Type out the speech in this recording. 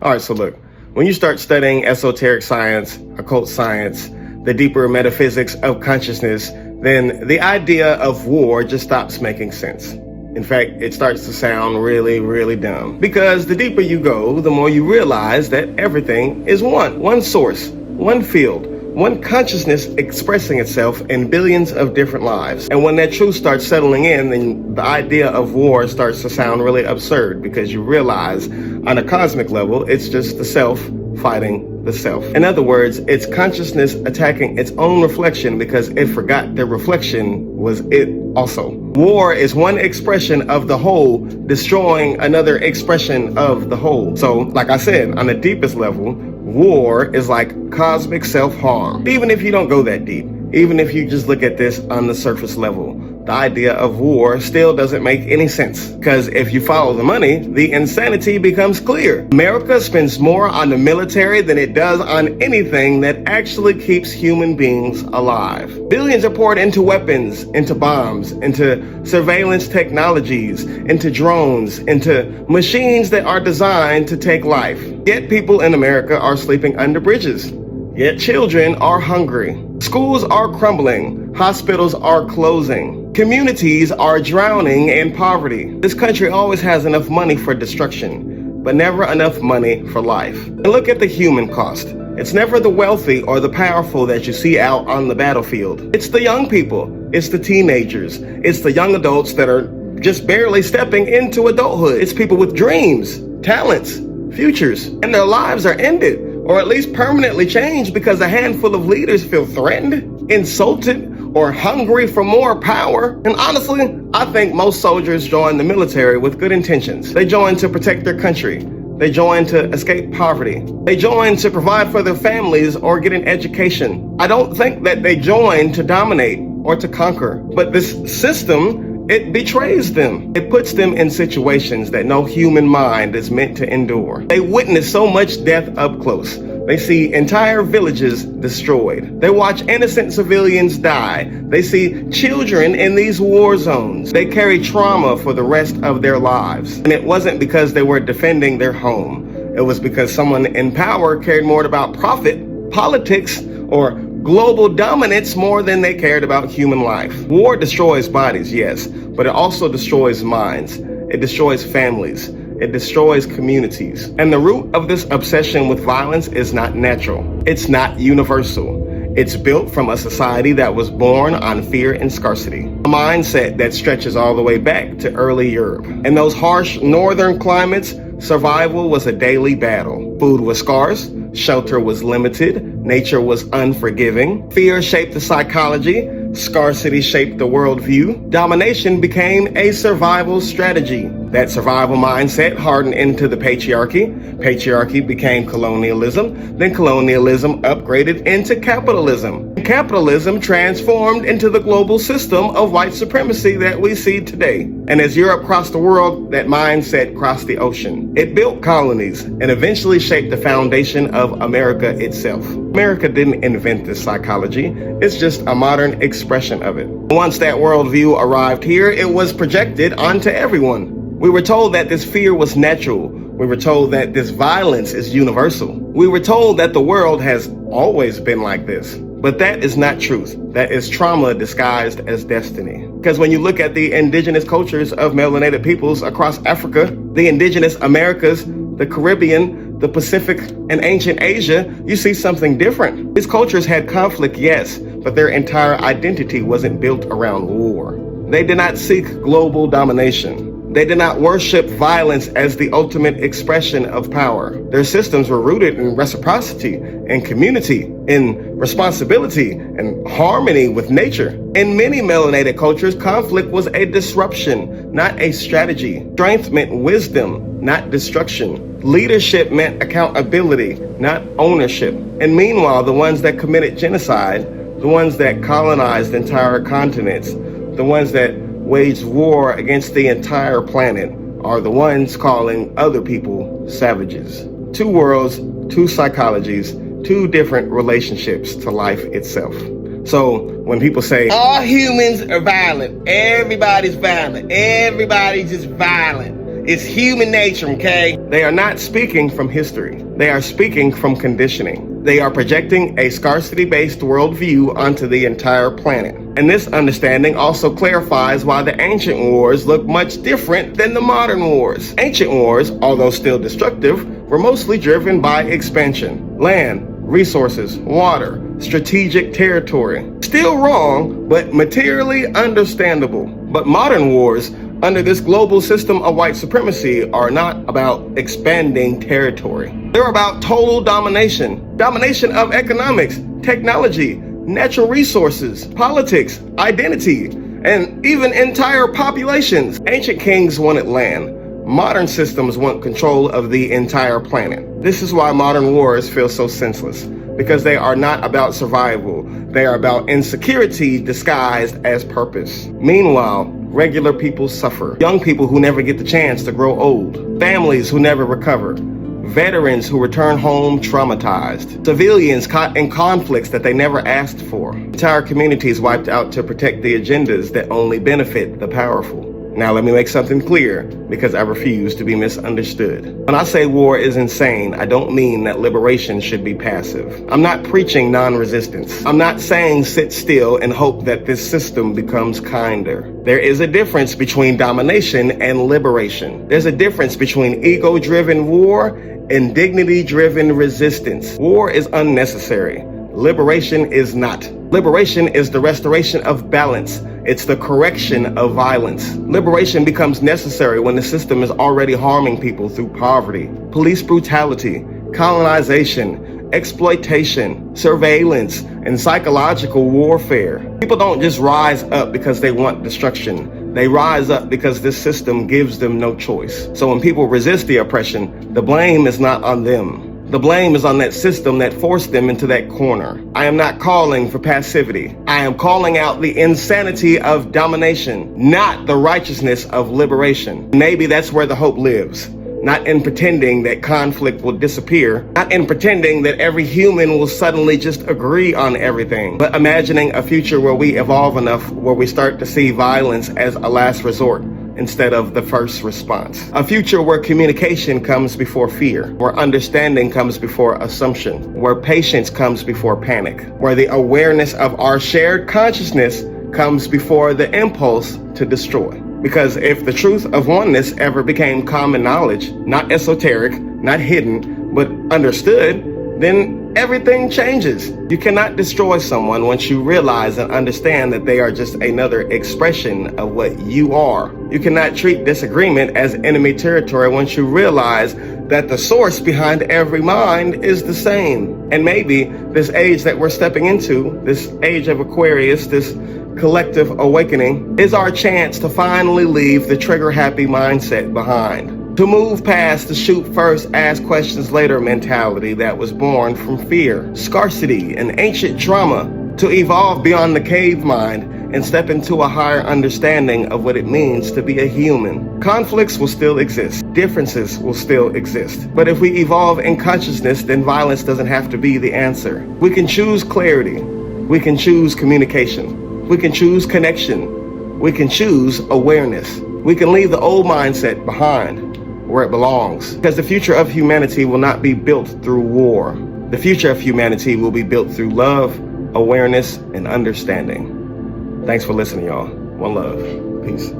All right, so look, when you start studying esoteric science, occult science, the deeper metaphysics of consciousness, then the idea of war just stops making sense. In fact, it starts to sound really, really dumb. Because the deeper you go, the more you realize that everything is one source, one field, one consciousness expressing itself in billions of different lives. And when that truth starts settling in, then the idea of war starts to sound really absurd, because you realize on a cosmic level, it's just the self fighting the self. In other words, it's consciousness attacking its own reflection because it forgot the reflection was it also. War is one expression of the whole destroying another expression of the whole. So, like I said, on the deepest level, war is like cosmic self-harm. Even if you don't go that deep, even if you just look at this on the surface level, the idea of war still doesn't make any sense. Because if you follow the money, the insanity becomes clear. America spends more on the military than it does on anything that actually keeps human beings alive. Billions are poured into weapons, into bombs, into surveillance technologies, into drones, into machines that are designed to take life. Yet people in America are sleeping under bridges. Yet children are hungry. Schools are crumbling. Hospitals are closing. Communities are drowning in poverty. This country always has enough money for destruction, but never enough money for life. And look at the human cost. It's never the wealthy or the powerful that you see out on the battlefield. It's the young people. It's the teenagers. It's the young adults that are just barely stepping into adulthood. It's people with dreams, talents, futures, and their lives are ended, or at least permanently changed, because a handful of leaders feel threatened, insulted, or hungry for more power. And honestly, I think most soldiers join the military with good intentions. They join to protect their country. They join to escape poverty. They join to provide for their families or get an education. I don't think that they join to dominate or to conquer. But this system, it betrays them. It puts them in situations that no human mind is meant to endure. They witness so much death up close. They see entire villages destroyed. They watch innocent civilians die. They see children in these war zones. They carry trauma for the rest of their lives. And it wasn't because they were defending their home. It was because someone in power cared more about profit, politics, or global dominance more than they cared about human life. War destroys bodies, yes, but it also destroys minds. It destroys families. It destroys communities. And the root of this obsession with violence is not natural. It's not universal. It's built from a society that was born on fear and scarcity. A mindset that stretches all the way back to early Europe. In those harsh northern climates, survival was a daily battle. Food was scarce. Shelter was limited. Nature was unforgiving. Fear shaped the psychology. Scarcity shaped the worldview. Domination became a survival strategy. That survival mindset hardened into the patriarchy. Patriarchy became colonialism. Then colonialism upgraded into capitalism. Capitalism transformed into the global system of white supremacy that we see today. And as Europe crossed the world, that mindset crossed the ocean. It built colonies and eventually shaped the foundation of America itself. America didn't invent this psychology. It's just a modern expression of it. Once that worldview arrived here, it was projected onto everyone. We were told that this fear was natural. We were told that this violence is universal. We were told that the world has always been like this. But that is not truth. That is trauma disguised as destiny. Because when you look at the indigenous cultures of melanated peoples across Africa, the indigenous Americas, the Caribbean, the Pacific, and ancient Asia, you see something different. These cultures had conflict, yes, but their entire identity wasn't built around war. They did not seek global domination. They did not worship violence as the ultimate expression of power. Their systems were rooted in reciprocity, in community, in responsibility, and harmony with nature. In many melanated cultures, conflict was a disruption, not a strategy. Strength meant wisdom, not destruction. Leadership meant accountability, not ownership. And meanwhile, the ones that committed genocide, the ones that colonized entire continents, the ones that waged war against the entire planet are the ones calling other people savages. Two worlds, two psychologies, two different relationships to life itself. So when people say, all humans are violent, everybody's violent, everybody's just violent, It's human nature, okay? They are not speaking from history. They are speaking from conditioning. They are projecting a scarcity-based worldview onto the entire planet. And this understanding also clarifies why the ancient wars look much different than the modern wars. Ancient wars, although still destructive, were mostly driven by expansion, land, resources, water, strategic territory. Still wrong, but materially understandable. But modern wars, under this global system of white supremacy, are not about expanding territory. They're about total domination. Domination of economics, technology, natural resources, politics, identity, and even entire populations. Ancient kings wanted land. Modern systems want control of the entire planet. This is why modern wars feel so senseless, because they are not about survival. They are about insecurity disguised as purpose. Meanwhile, regular people suffer. Young people who never get the chance to grow old. Families who never recover. Veterans who return home traumatized. Civilians caught in conflicts that they never asked for. Entire communities wiped out to protect the agendas that only benefit the powerful. Now let me make something clear, because I refuse to be misunderstood. When I say war is insane, I don't mean that liberation should be passive. I'm not preaching non-resistance. I'm not saying sit still and hope that this system becomes kinder. There is a difference between domination and liberation. There's a difference between ego-driven war and dignity-driven resistance. War is unnecessary. Liberation is not. Liberation is the restoration of balance. It's the correction of violence. Liberation becomes necessary when the system is already harming people through poverty, police brutality, colonization, exploitation, surveillance, and psychological warfare. People don't just rise up because they want destruction. They rise up because this system gives them no choice. So when people resist the oppression, the blame is not on them. The blame is on that system that forced them into that corner. I am not calling for passivity. I am calling out the insanity of domination, not the righteousness of liberation. Maybe that's where the hope lives. Not in pretending that conflict will disappear, not in pretending that every human will suddenly just agree on everything, but imagining a future where we evolve enough where we start to see violence as a last resort instead of the first response. A future where communication comes before fear, where understanding comes before assumption, where patience comes before panic, where the awareness of our shared consciousness comes before the impulse to destroy. Because if the truth of oneness ever became common knowledge, not esoteric, not hidden, but understood, then everything changes. You cannot destroy someone once you realize and understand that they are just another expression of what you are. You cannot treat disagreement as enemy territory once you realize that the source behind every mind is the same. And maybe this age that we're stepping into, this age of Aquarius, this collective awakening, is our chance to finally leave the trigger-happy mindset behind. To move past the shoot first, ask questions later mentality that was born from fear, scarcity, and ancient trauma, to evolve beyond the cave mind and step into a higher understanding of what it means to be a human. Conflicts will still exist. Differences will still exist. But if we evolve in consciousness, then violence doesn't have to be the answer. We can choose clarity. We can choose communication. We can choose connection. We can choose awareness. We can leave the old mindset behind where it belongs. Because the future of humanity will not be built through war. The future of humanity will be built through love, awareness, and understanding. Thanks for listening, y'all. One love. Peace.